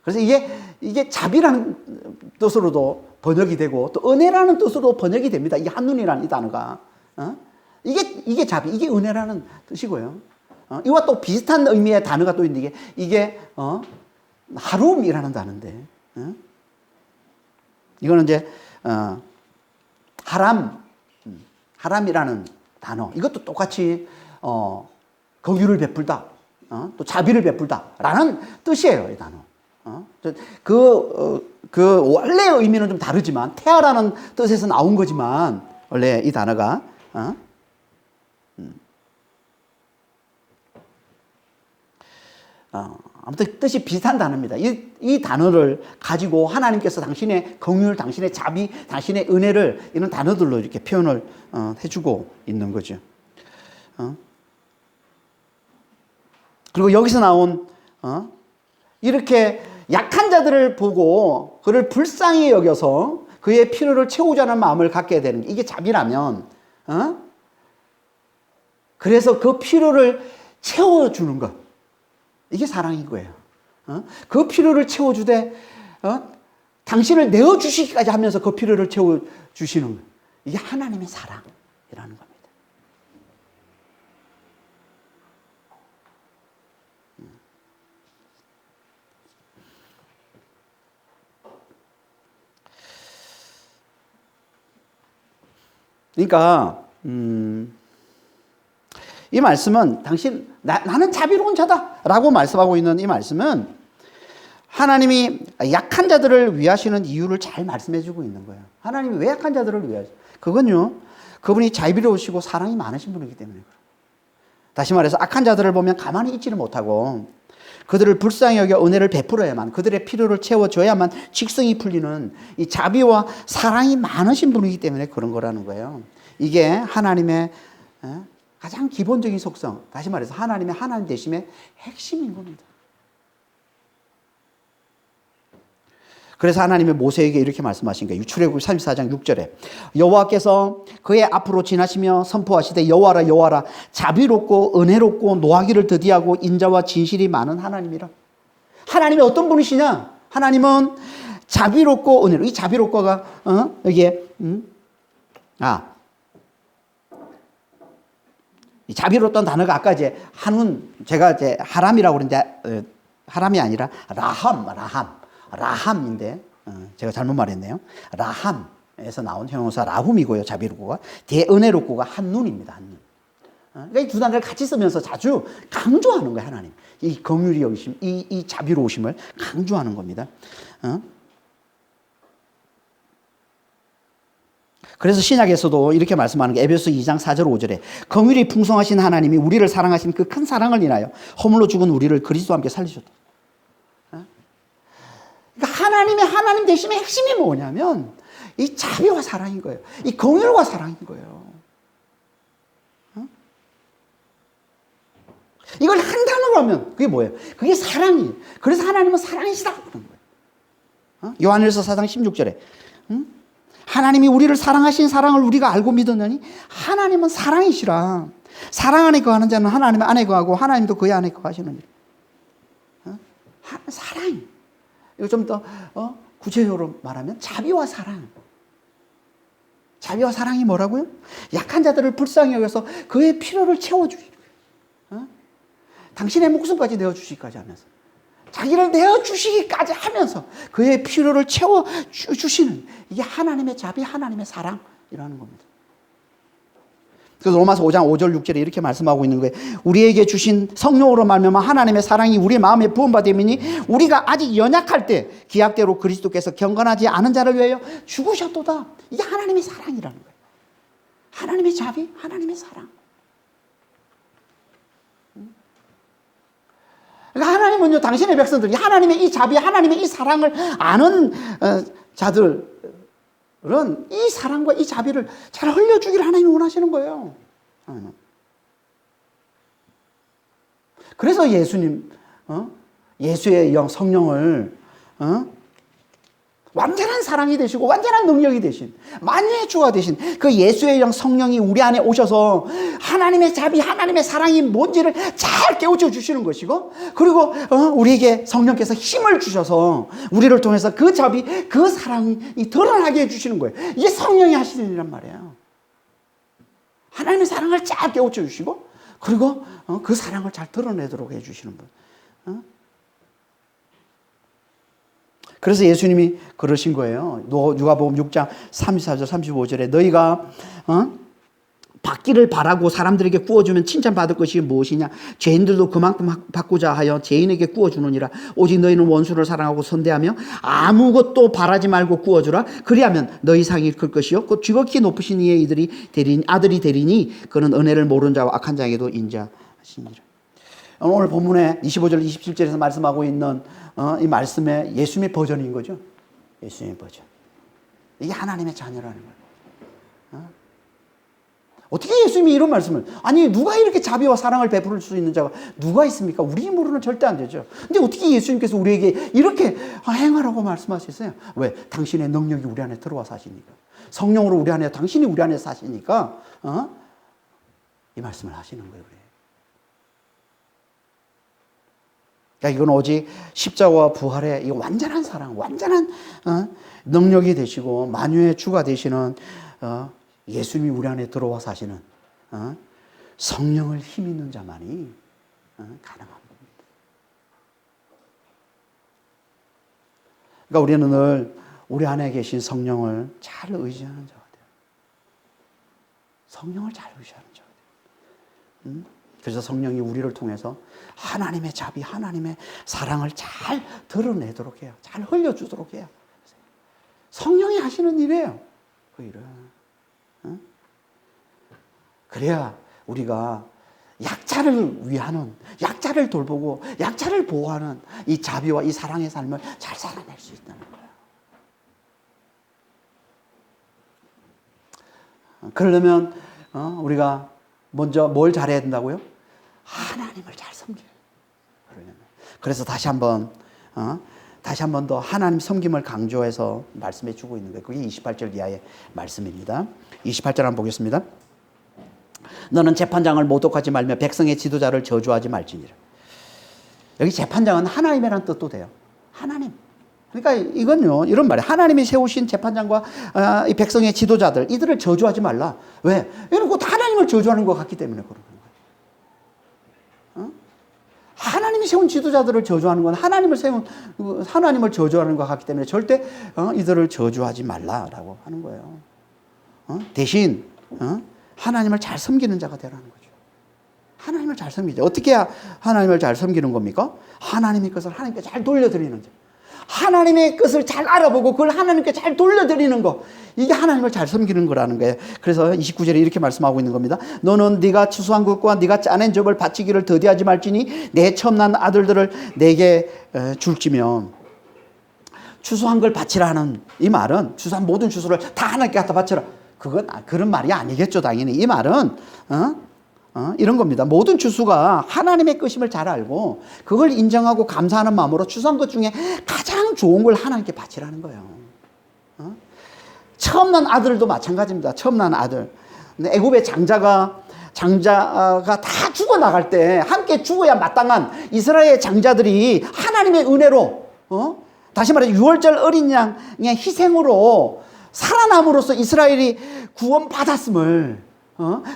[SPEAKER 1] 그래서 이게 자비라는 뜻으로도 번역이 되고 또 은혜라는 뜻으로 번역이 됩니다. 이 한눈이라는 이 단어가. 이게 자비, 이게 은혜라는 뜻이고요. 이와 또 비슷한 의미의 단어가 또 있는데 이게 하룸이라는 단어인데, 이거는 이제 하람이라는 단어, 이것도 똑같이 긍휼을 베풀다, 또 자비를 베풀다라는 뜻이에요, 이 단어. 그 원래의 의미는 좀 다르지만, 태아라는 뜻에서 나온 거지만 원래 이 단어가 아무튼 뜻이 비슷한 단어입니다. 이 단어를 가지고 하나님께서 당신의 긍휼, 당신의 자비, 당신의 은혜를 이런 단어들로 이렇게 표현을 해주고 있는 거죠. 그리고 여기서 나온 이렇게 약한 자들을 보고 그를 불쌍히 여겨서 그의 필요를 채우자는 마음을 갖게 되는 게, 이게 자비라면, 그래서 그 필요를 채워주는 것, 이게 사랑인 거예요. 그 필요를 채워주되 당신을 내어주시기까지 하면서 그 필요를 채워주시는 것, 이게 하나님의 사랑이라는 겁니다. 그러니까 이 말씀은 나는 자비로운 자다라고 말씀하고 있는 이 말씀은 하나님이 약한 자들을 위하시는 이유를 잘 말씀해 주고 있는 거예요. 하나님이 왜 약한 자들을 위하시죠? 그건요, 그분이 자비로우시고 사랑이 많으신 분이기 때문에 그래요. 다시 말해서 악한 자들을 보면 가만히 있지를 못하고 그들을 불쌍히 여겨 은혜를 베풀어야만, 그들의 필요를 채워줘야만 직성이 풀리는 이 자비와 사랑이 많으신 분이기 때문에 그런 거라는 거예요. 이게 하나님의 가장 기본적인 속성, 다시 말해서 하나님의 하나님 되심의 핵심인 겁니다. 그래서 하나님의 모세에게 이렇게 말씀하신 거예요. 출애굽기 34장 6절에 여호와께서 그의 앞으로 지나시며 선포하시되 여호와라 여호와라 자비롭고 은혜롭고 노하기를 더디하고 인자와 진실이 많은 하나님이라. 하나님이 어떤 분이시냐? 하나님은 자비롭고 은혜롭고, 이 자비롭고가 이게 이 자비롭다는 단어가 아까 이제 제가 이제 하람이라고 그랬는데 하람이 아니라 라함인데 제가 잘못 말했네요. 라함에서 나온 형용사 라훔이고요. 자비롭고가 대은혜롭고가 한눈입니다. 한눈. 그러니까 이 두 단어를 같이 쓰면서 자주 강조하는 거예요. 하나님 이 긍휼히 여기심, 이 자비로우심을 강조하는 겁니다. 그래서 신약에서도 이렇게 말씀하는 게 에베소 2장 4절 5절에 긍휼이 풍성하신 하나님이 우리를 사랑하신 그 큰 사랑을 인하여 허물로 죽은 우리를 그리스도와 함께 살리셨다. 그러니까 하나님의 하나님 되심의 핵심이 뭐냐면 이 자비와 사랑인 거예요. 이 긍휼과 사랑인 거예요. 이걸 한 단어로 하면 그게 뭐예요? 그게 사랑이에요. 그래서 하나님은 사랑이시다 그런 거예요. 요한일서 4장 16절에 하나님이 우리를 사랑하신 사랑을 우리가 알고 믿었느니 하나님은 사랑이시라. 사랑 안에 거하는 자는 하나님 안에 거하고 하나님도 그의 안에 거하시느니라. 사랑. 이거 좀 더 구체적으로 말하면 자비와 사랑. 자비와 사랑이 뭐라고요? 약한 자들을 불쌍히 여겨서 그의 필요를 채워주시는 거예요. 당신의 목숨까지 내어주시기까지 하면서 자기를 내어주시기까지 하면서 그의 필요를 채워주시는 이게 하나님의 자비, 하나님의 사랑이라는 겁니다. 그래서 로마서 5장 5절 6절에 이렇게 말씀하고 있는 거예요. 우리에게 주신 성령으로 말미암아 하나님의 사랑이 우리 마음에 부음받음이니 우리가 아직 연약할 때 기약대로 그리스도께서 경건하지 않은 자를 위하여 죽으셨도다. 이게 하나님의 사랑이라는 거예요. 하나님의 자비, 하나님의 사랑. 그러니까 하나님은요, 당신의 백성들이 하나님의 이 자비, 하나님의 이 사랑을 아는 자들은 이 사랑과 이 자비를 잘 흘려주기를 하나님이 원하시는 거예요. 그래서 예수님, 예수의 영 성령을 완전한 사랑이 되시고 완전한 능력이 되신 만유의 주가 되신 그 예수의 영 성령이 우리 안에 오셔서 하나님의 자비, 하나님의 사랑이 뭔지를 잘 깨우쳐 주시는 것이고, 그리고 우리에게 성령께서 힘을 주셔서 우리를 통해서 그 자비, 그 사랑이 드러나게 해주시는 거예요. 이게 성령이 하시는 일이란 말이에요. 하나님의 사랑을 잘 깨우쳐 주시고, 그리고 그 사랑을 잘 드러내도록 해주시는 분. 그래서 예수님이 그러신 거예요. 누가복음 6장 34절 35절에 너희가 받기를 바라고 사람들에게 구워주면 칭찬받을 것이 무엇이냐? 죄인들도 그만큼 받고자 하여 죄인에게 구워주느니라. 오직 너희는 원수를 사랑하고 선대하며 아무것도 바라지 말고 구워주라. 그리하면 너희 상이 클 것이요 곧 지극히 높으신 이의 아들이 되리니 그는 은혜를 모르는 자와 악한 자에게도 인자하시니라. 오늘 본문에 25절 27절에서 말씀하고 있는 이 말씀의 예수님의 버전인 거죠. 예수님의 버전. 이게 하나님의 자녀라는 거예요. 어떻게 예수님이 이런 말씀을, 아니 누가 이렇게 자비와 사랑을 베풀 수 있는 자가 누가 있습니까? 우리 힘으로는 절대 안 되죠. 근데 어떻게 예수님께서 우리에게 이렇게 행하라고 말씀하셨어요? 왜? 당신의 능력이 우리 안에 들어와 사시니까. 성령으로 우리 안에, 당신이 우리 안에 사시니까 이 말씀을 하시는 거예요. 그러니까 이건 오직 십자가와 부활의 이 완전한 사랑, 완전한 능력이 되시고 만유의 주가 되시는 예수님이 우리 안에 들어와 사시는 성령을 힘 있는 자만이 가능한 겁니다. 그러니까 우리는 늘 우리 안에 계신 성령을 잘 의지하는 자가 돼요. 성령을 잘 의지하는 자가 돼요. 그래서 성령이 우리를 통해서 하나님의 자비, 하나님의 사랑을 잘 드러내도록 해요. 잘 흘려주도록 해요. 성령이 하시는 일이에요. 그 일은. 그래야 우리가 약자를 위하는, 약자를 돌보고 약자를 보호하는 이 자비와 이 사랑의 삶을 잘 살아낼 수 있다는 거예요. 그러려면 우리가 먼저 뭘 잘해야 된다고요? 하나님을 잘 섬겨요. 그래서 다시 한 번 더 하나님 섬김을 강조해서 말씀해 주고 있는 거예요. 그게 28절 이하의 말씀입니다. 28절 한번 보겠습니다. 너는 재판장을 모독하지 말며 백성의 지도자를 저주하지 말지니라. 여기 재판장은 하나님이라는 뜻도 돼요. 하나님. 그러니까 이건요, 이런 말이에요. 하나님이 세우신 재판장과 이 백성의 지도자들, 이들을 저주하지 말라. 왜? 이건 곧 하나님을 저주하는 것 같기 때문에 그러는 거예요. 하나님이 세운 지도자들을 저주하는 건 하나님을 저주하는 것 같기 때문에 절대 이들을 저주하지 말라라고 하는 거예요. 대신 하나님을 잘 섬기는 자가 되라는 거죠. 하나님을 잘 섬기죠. 어떻게 해야 하나님을 잘 섬기는 겁니까? 하나님의 것을 하나님께 잘 돌려드리는 자. 하나님의 것을 잘 알아보고 그걸 하나님께 잘 돌려드리는 거, 이게 하나님을 잘 섬기는 거라는 거예요. 그래서 29절에 이렇게 말씀하고 있는 겁니다. 너는 네가 추수한 것과 네가 짜낸 접을 바치기를 더디하지 말지니 내 처음 난 아들들을 내게 줄지며. 추수한 걸 바치라는 이 말은 추수한 모든 추수를 다 하나님께 갖다 바쳐라, 그건 그런 말이 아니겠죠. 당연히 이 말은 이런 겁니다. 모든 추수가 하나님의 것임을 잘 알고 그걸 인정하고 감사하는 마음으로 추수한 것 중에 가장 좋은 걸 하나님께 바치라는 거예요. 처음 난 아들도 마찬가지입니다. 처음 난 아들. 애굽의 장자가 다 죽어나갈 때 함께 죽어야 마땅한 이스라엘 장자들이 하나님의 은혜로 다시 말해 유월절 어린 양의 희생으로 살아남으로써 이스라엘이 구원받았음을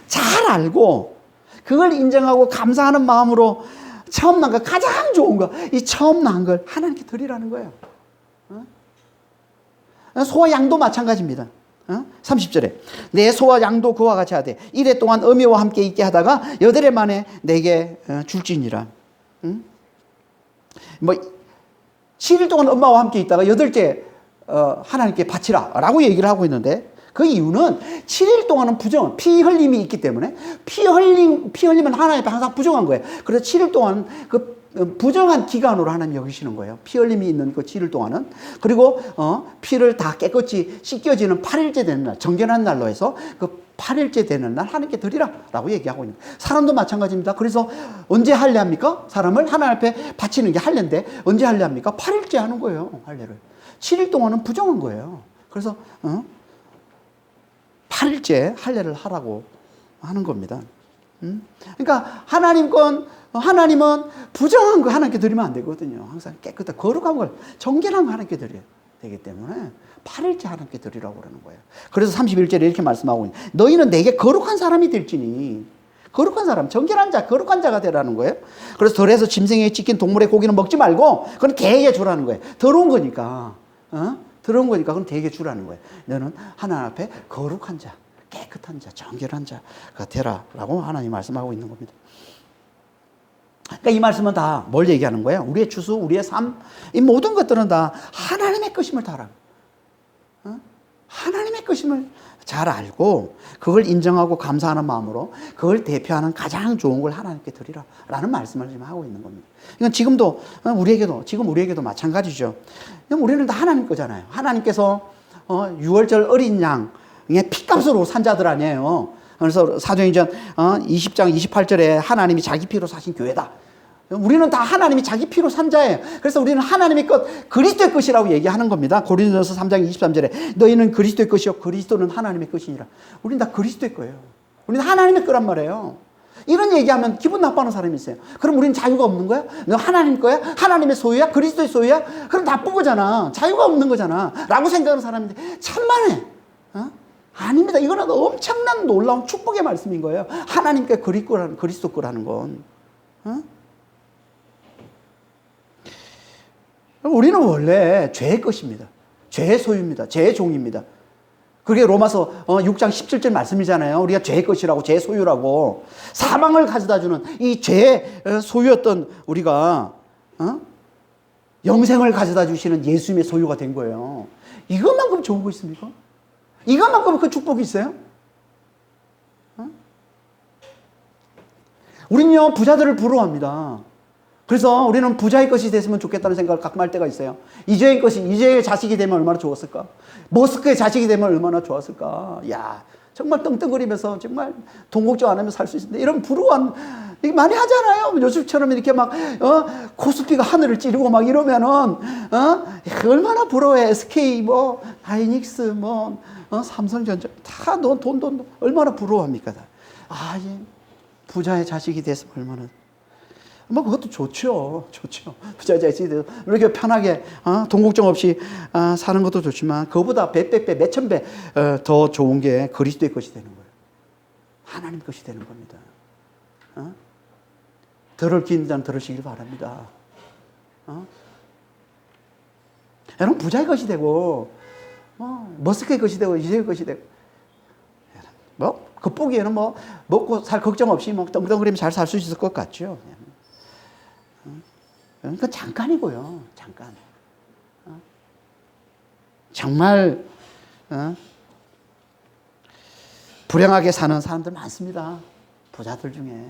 [SPEAKER 1] 잘 알고 그걸 인정하고 감사하는 마음으로 처음 난 거, 가장 좋은 거, 이 처음 난 걸 하나님께 드리라는 거예요. 소와 양도 마찬가지입니다. 30절에 내 소와 양도 그와 같이 하되 이래 동안 어미와 함께 있게 하다가 여덟 해 만에 내게 줄지니라. 뭐 7일 동안 엄마와 함께 있다가 여덟째 하나님께 바치라 라고 얘기를 하고 있는데, 그 이유는 7일 동안은 부정, 피 흘림이 있기 때문에 피 흘리면 하나님 앞에 항상 부정한 거예요. 그래서 7일 동안 그 부정한 기간으로 하나님 여기시는 거예요. 피 흘림이 있는 그 7일 동안은. 그리고 피를 다 깨끗이 씻겨지는 8일째 되는 날, 정결한 날로 해서 그 8일째 되는 날 하나님께 드리라 라고 얘기하고 있는 거예요. 사람도 마찬가지입니다. 그래서 언제 할례 합니까? 사람을 하나님 앞에 바치는 게 할례인데 언제 할례 합니까? 8일째 하는 거예요. 할례를. 7일 동안은 부정한 거예요. 그래서 8일째 할례를 하라고 하는 겁니다. 그러니까 하나님은 부정한 거 하나님께 드리면 안 되거든요. 항상 깨끗한 거룩한 걸, 정결한 거 하나님께 드려야 되기 때문에 8일째 하나님께 드리라고 그러는 거예요. 그래서 31절에 이렇게 말씀하고 있는, 너희는 내게 거룩한 사람이 될지니, 거룩한 사람, 정결한 자, 거룩한 자가 되라는 거예요. 그래서 덜에서 짐승에 찢긴 동물의 고기는 먹지 말고 그건 개에게 주라는 거예요. 더러운 거니까. 더러운 거니까 그건 개에게 주라는 거예요. 너는 하나님 앞에 거룩한 자, 깨끗한 자, 정결한 자가 되라라고 하나님 말씀하고 있는 겁니다. 그러니까 이 말씀은 다 뭘 얘기하는 거예요? 우리의 추수, 우리의 삶, 이 모든 것들은 다 하나님의 것임을 다 알아. 하나님의 것임을 잘 알고 그걸 인정하고 감사하는 마음으로 그걸 대표하는 가장 좋은 걸 하나님께 드리라라는 말씀을 지금 하고 있는 겁니다. 이건 지금도 우리에게도 마찬가지죠. 우리는 다 하나님 거잖아요. 하나님께서 6월절 어린 양의 피값으로 산 자들 아니에요. 그래서 사도행전 20장 28절에 하나님이 자기 피로 사신 교회다. 우리는 다 하나님이 자기 피로 산 자예요. 그래서 우리는 하나님의 것, 그리스도의 것이라고 얘기하는 겁니다. 고린도서 3장 23절에 너희는 그리스도의 것이요 그리스도는 하나님의 것이니라. 우리는 다 그리스도의 거예요. 우리는 하나님의 거란 말이에요. 이런 얘기하면 기분 나빠하는 사람이 있어요. 그럼 우리는 자유가 없는 거야? 너 하나님 거야? 하나님의 소유야? 그리스도의 소유야? 그럼 나쁜 거잖아. 자유가 없는 거잖아. 라고 생각하는 사람인데 천만에 아닙니다. 이거는 엄청난 놀라운 축복의 말씀인 거예요. 하나님께 그리스도 거라는 건. 우리는 원래 죄의 것입니다. 죄의 소유입니다. 죄의 종입니다. 그게 로마서 6장 17절 말씀이잖아요. 우리가 죄의 것이라고, 죄의 소유라고. 사망을 가져다주는 이 죄의 소유였던 우리가 영생을 가져다주시는 예수님의 소유가 된 거예요. 이것만큼 좋은 거 있습니까? 이것만큼 그 축복이 있어요? 우리는요, 부자들을 부러워합니다. 그래서 우리는 부자의 것이 됐으면 좋겠다는 생각을 가끔 할 때가 있어요. 이재의 자식이 되면 얼마나 좋았을까? 머스크의 자식이 되면 얼마나 좋았을까? 야, 정말 떵떵거리면서 정말 돈 걱정 안 하면 살 수 있는데 이런 부러운, 많이 하잖아요. 요즘처럼 이렇게 막, 코스피가 하늘을 찌르고 막 이러면은, 얼마나 부러워해. SK, 하이닉스, 삼성전자, 다 돈, 얼마나 부러워합니까? 예. 부자의 자식이 됐으면 얼마나. 그것도 좋죠. 부자의 자식이 돼서 이렇게 편하게, 돈 걱정 없이, 사는 것도 좋지만, 그거보다 몇천 배, 더 좋은 게 그리스도의 것이 되는 거예요. 하나님 것이 되는 겁니다. 들을 긴 자는 들으시길 바랍니다. 여러분, 부자의 것이 되고, 머스크의 것이 되고, 이재의 것이 되고, 겉보기에는 먹고 살 걱정 없이 떵떵거리면 잘 살 수 있을 것 같죠. 그러니까 잠깐이고요. 잠깐. 정말 불행하게 사는 사람들 많습니다. 부자들 중에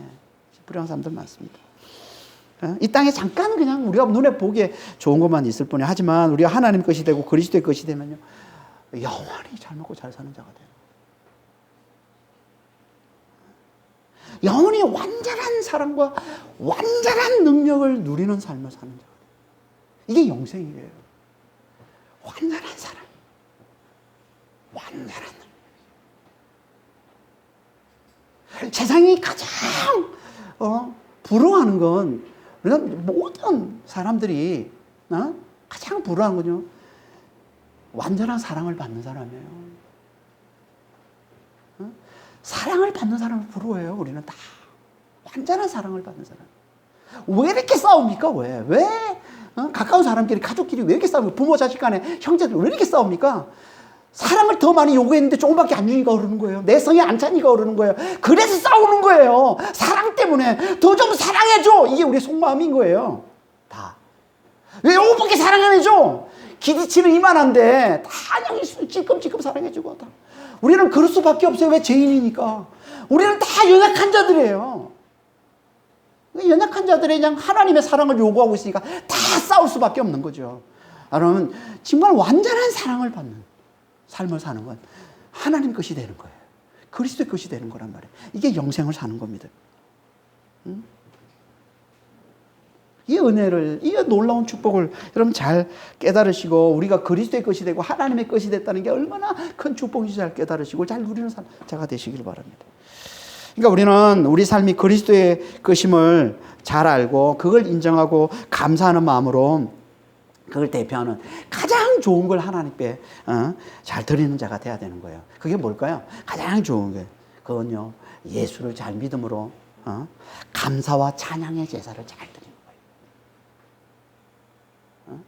[SPEAKER 1] 불행한 사람들 많습니다. 이 땅에 잠깐 그냥 우리가 눈에 보기에 좋은 것만 있을 뿐이, 하지만 우리가 하나님 것이 되고 그리스도의 것이 되면요, 영원히 잘 먹고 잘 사는 자가 돼요. 영원히 완전한 사랑과 완전한 능력을 누리는 삶을 사는 자. 이게 영생이에요. 완전한 사랑. 완전한 능력. 세상이 가장 부러워하는 건, 우리가 모든 사람들이 가장 부러워하는 건요, 완전한 사랑을 받는 사람이에요. 사랑을 받는 사람을 부러워해요. 우리는 다 완전한 사랑을 받는 사람. 왜 이렇게 싸웁니까? 왜? 가까운 사람끼리, 가족끼리 왜 이렇게 싸웁니까? 부모, 자식 간에, 형제들 왜 이렇게 싸웁니까? 사랑을 더 많이 요구했는데 조금밖에 안 주니까 그러는 거예요. 내 성에 안 차니까 그러는 거예요. 그래서 싸우는 거예요. 사랑 때문에. 더 좀 사랑해줘. 이게 우리의 속마음인 거예요. 다. 왜 요거밖에 사랑 안 해줘? 기대치는 이만한데 다 그냥 찔끔찔끔 사랑해주고 다. 우리는 그럴 수밖에 없어요. 왜? 죄인이니까. 우리는 다 연약한 자들이에요. 연약한 자들이 그냥 하나님의 사랑을 요구하고 있으니까 다 싸울 수밖에 없는 거죠. 그러면 정말 완전한 사랑을 받는 삶을 사는 건 하나님 것이 되는 거예요. 그리스도의 것이 되는 거란 말이에요. 이게 영생을 사는 겁니다. 이 은혜를, 이 놀라운 축복을 여러분 잘 깨달으시고, 우리가 그리스도의 것이 되고 하나님의 것이 됐다는 게 얼마나 큰 축복인지 잘 깨달으시고 잘 누리는 자가 되시길 바랍니다. 그러니까 우리는 우리 삶이 그리스도의 것임을 잘 알고 그걸 인정하고 감사하는 마음으로 그걸 대표하는 가장 좋은 걸 하나님께 잘 드리는 자가 돼야 되는 거예요. 그게 뭘까요? 가장 좋은 게 그건요, 예수를 잘 믿음으로 감사와 찬양의 제사를 잘 드리는 거예요.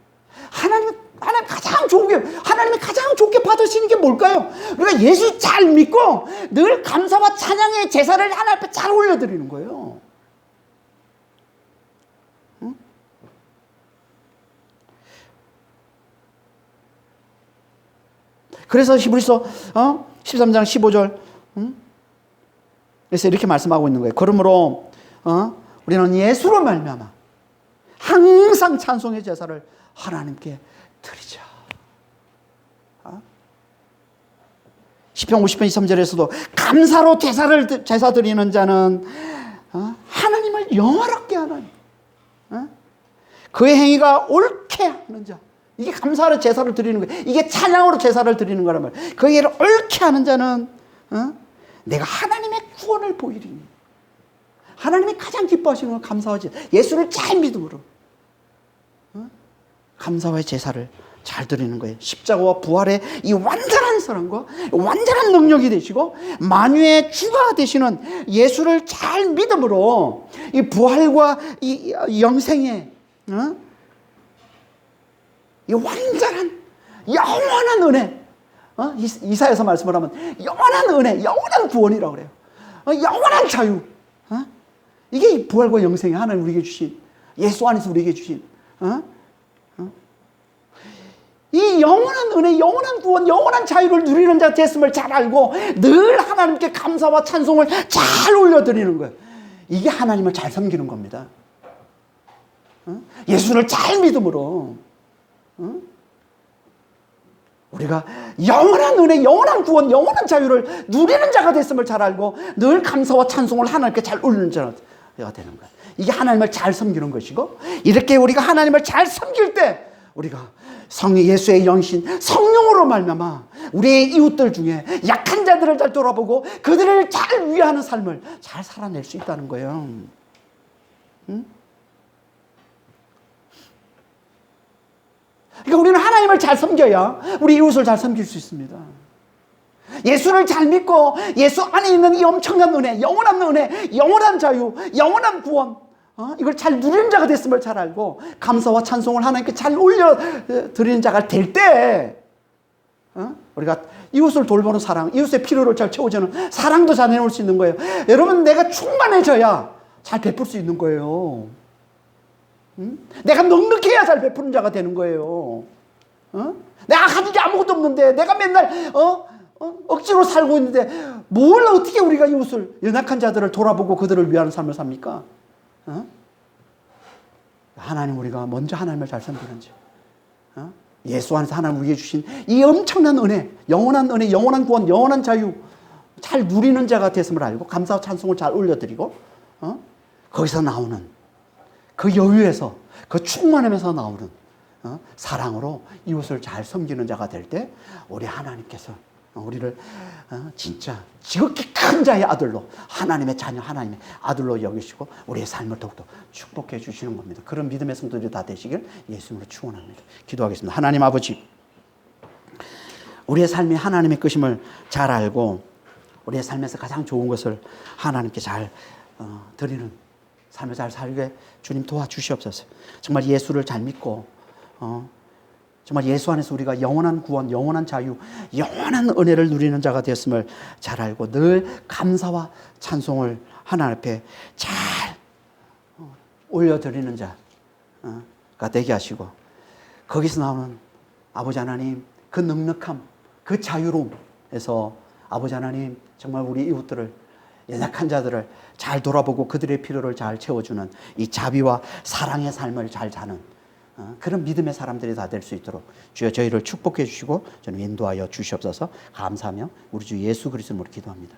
[SPEAKER 1] 하나님 가장 좋은 게, 하나님이 가장 좋게 받으시는 게 뭘까요? 우리가 예수 잘 믿고 늘 감사와 찬양의 제사를 하나님 앞에 잘 올려드리는 거예요. 그래서 히브리서 13장 15절 그래서 이렇게 말씀하고 있는 거예요. 그러므로 우리는 예수로 말미암아 항상 찬송의 제사를 하나님께 드리자. 시편 50편 23절에서도 감사로 제사 드리는 자는 하나님을 영화롭게 하는, 그의 행위가 옳게 하는 자. 이게 감사로 제사를 드리는 거예요. 이게 찬양으로 제사를 드리는 거란 말이에요. 그 일을 옳게 하는 자는 내가 하나님의 구원을 보이리니. 하나님이 가장 기뻐하시는 건 감사와 제사. 예수를 잘 믿음으로 감사와 제사를 잘 드리는 거예요. 십자가와 부활의 이 완전한 사랑과 완전한 능력이 되시고 만유의 주가 되시는 예수를 잘 믿음으로 이 부활과 이 영생의 이 완전한 영원한 은혜, 이사야서 말씀을 하면 영원한 은혜, 영원한 구원이라고 그래요. 영원한 자유. 이게 이 부활과 영생이 하나님 우리에게 주신, 예수 안에서 우리에게 주신 이 영원한 은혜, 영원한 구원, 영원한 자유를 누리는 자 됐음을 잘 알고 늘 하나님께 감사와 찬송을 잘 올려드리는 거예요. 이게 하나님을 잘 섬기는 겁니다. 예수를 잘 믿음으로 우리가 영원한 은혜, 영원한 구원, 영원한 자유를 누리는 자가 됐음을 잘 알고 늘 감사와 찬송을 하나님께 잘 올리는 자가 되는 거예요. 이게 하나님을 잘 섬기는 것이고, 이렇게 우리가 하나님을 잘 섬길 때 우리가 예수의 영신 성령으로 말미암아 우리의 이웃들 중에 약한 자들을 잘 돌아보고 그들을 잘 위하는 삶을 잘 살아낼 수 있다는 거예요. 그러니까 우리는 하나님을 잘 섬겨야 우리 이웃을 잘 섬길 수 있습니다. 예수를 잘 믿고 예수 안에 있는 이 엄청난 은혜, 영원한 은혜, 영원한 자유, 영원한 구원, 이걸 잘 누리는 자가 됐음을 잘 알고 감사와 찬송을 하나님께 잘 올려드리는 자가 될 때 우리가 이웃을 돌보는 사랑, 이웃의 필요를 잘 채워주는 사랑도 잘 내놓을 수 있는 거예요. 여러분, 내가 충만해져야 잘 베풀 수 있는 거예요. 내가 넉넉해야 잘 베푸는 자가 되는 거예요. 내가 가진 게 아무것도 없는데, 내가 맨날 억지로 살고 있는데 뭘 어떻게 우리가 이웃을, 연약한 자들을 돌아보고 그들을 위하는 삶을 삽니까? 하나님, 우리가 먼저 하나님을 잘 섬기는지, 예수 안에서 하나님 우리에게 주신 이 엄청난 은혜, 영원한 구원, 영원한 자유 잘 누리는 자가 됐음을 알고 감사와 찬송을 잘 올려드리고 거기서 나오는 그 여유에서, 그 충만함에서 나오는 사랑으로 이웃을 잘 섬기는 자가 될 때 우리 하나님께서 우리를 진짜 지극히 큰 자의 아들로, 하나님의 자녀, 하나님의 아들로 여기시고 우리의 삶을 더욱더 축복해 주시는 겁니다. 그런 믿음의 성도들이 다 되시길 예수님으로 축원합니다. 기도하겠습니다. 하나님 아버지, 우리의 삶이 하나님의 것임을 잘 알고 우리의 삶에서 가장 좋은 것을 하나님께 잘 드리는 삶을 잘 살게 주님 도와주시옵소서. 정말 예수를 잘 믿고 정말 예수 안에서 우리가 영원한 구원, 영원한 자유, 영원한 은혜를 누리는 자가 되었음을 잘 알고 늘 감사와 찬송을 하나님 앞에 잘 올려드리는 자가 되게 하시고, 거기서 나오는 아버지 하나님 그 넉넉함, 그 자유로움에서 아버지 하나님 정말 우리 이웃들을, 연약한 자들을 잘 돌아보고 그들의 필요를 잘 채워주는 이 자비와 사랑의 삶을 잘 사는 그런 믿음의 사람들이 다 될 수 있도록 주여 저희를 축복해 주시고 저는 인도하여 주시옵소서. 감사하며 우리 주 예수 그리스도로 기도합니다.